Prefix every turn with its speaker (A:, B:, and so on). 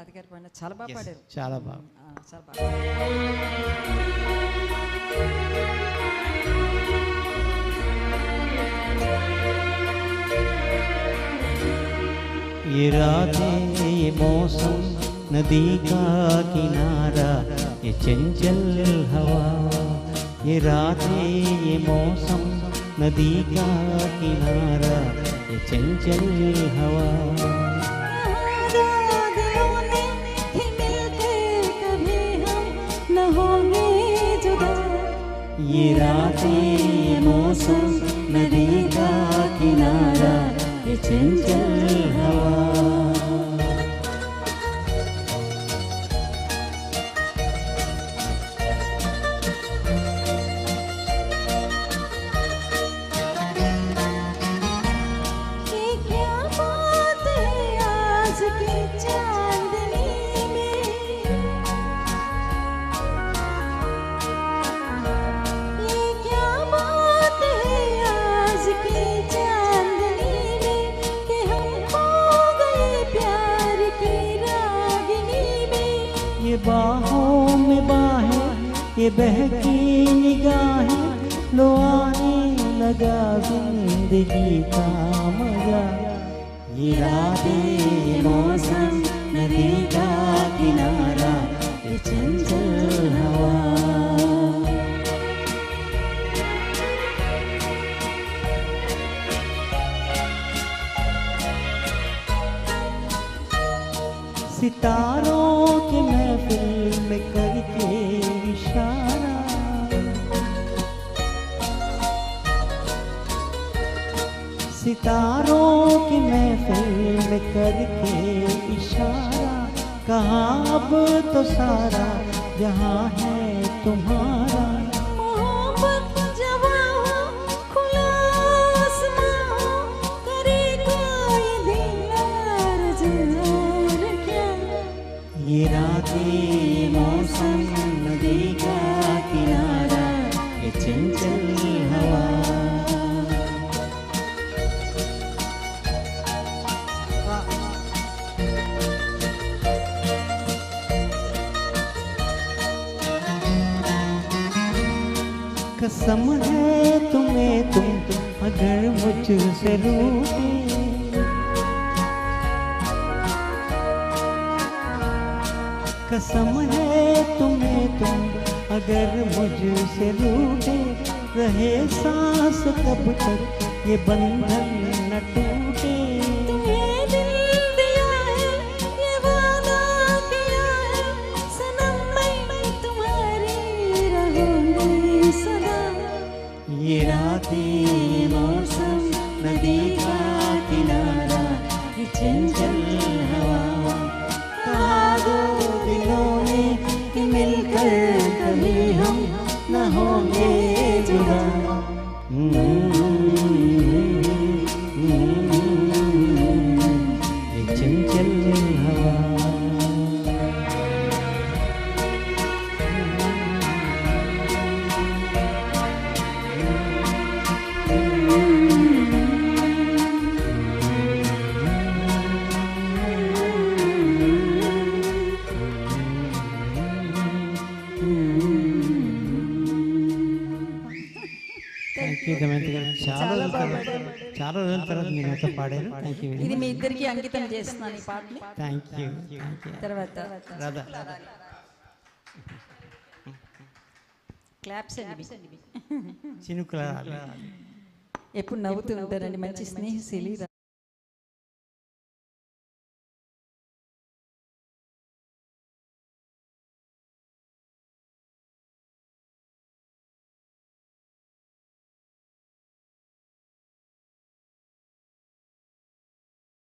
A: రాధిగారు పాడిన చాలా బాగా పాడారు.
B: చాలా బాగా
A: చాలా బాగా.
B: ये रातें ये मौसम नदी का किनारा ये चंचल हवा ये रातें ये मौसम नदी का किनारा ये चंचल हवा ये रातें ये मौसम नदी का किनारा ये चंचल हवा ये बाहों में बाहें ये बहकी निगाहें लो आने लगा जिंदगी का मजा ये रातें ये मौसम नदी का किनारा ये चंचल हवा सितारों के महफिल में करके इशारा सितारों की महफिल में करके इशारा कहाँ अब तो सारा जहाँ है तुम्हारा ये रातें ये मौसम नदी का किनारा ये चंचल हवा कसम है तुम्हें तुम अगर मुझसे रूठे कसम है तुम्हें तुम अगर मुझसे रूठे रहे सांस कब तक ये बंधन न टूटे
C: तुम्हें दिल दिया है ये वादा किया है सनम मैं तुम्हारी रहूंगी सदा
B: ये रातें मौसम नदी का किनारा ये चंचल हवा मिलकर कभी हम न होंगे जुदा ये चंचल हवा చాలా రోజుల తర్వాత మీరు నాతో పాడారు.
A: ఇది మీ ఇద్దరికి అంకితం చేస్తున్నాను ఈ పాటని.
B: Thank you.
A: తర్వాత
B: రాధా
A: క్లాప్స్ అండి
B: చినుకుల
A: ఎప్పుడు నవ్వుతూ ఉంటారండి మంచి స్నేహితులు.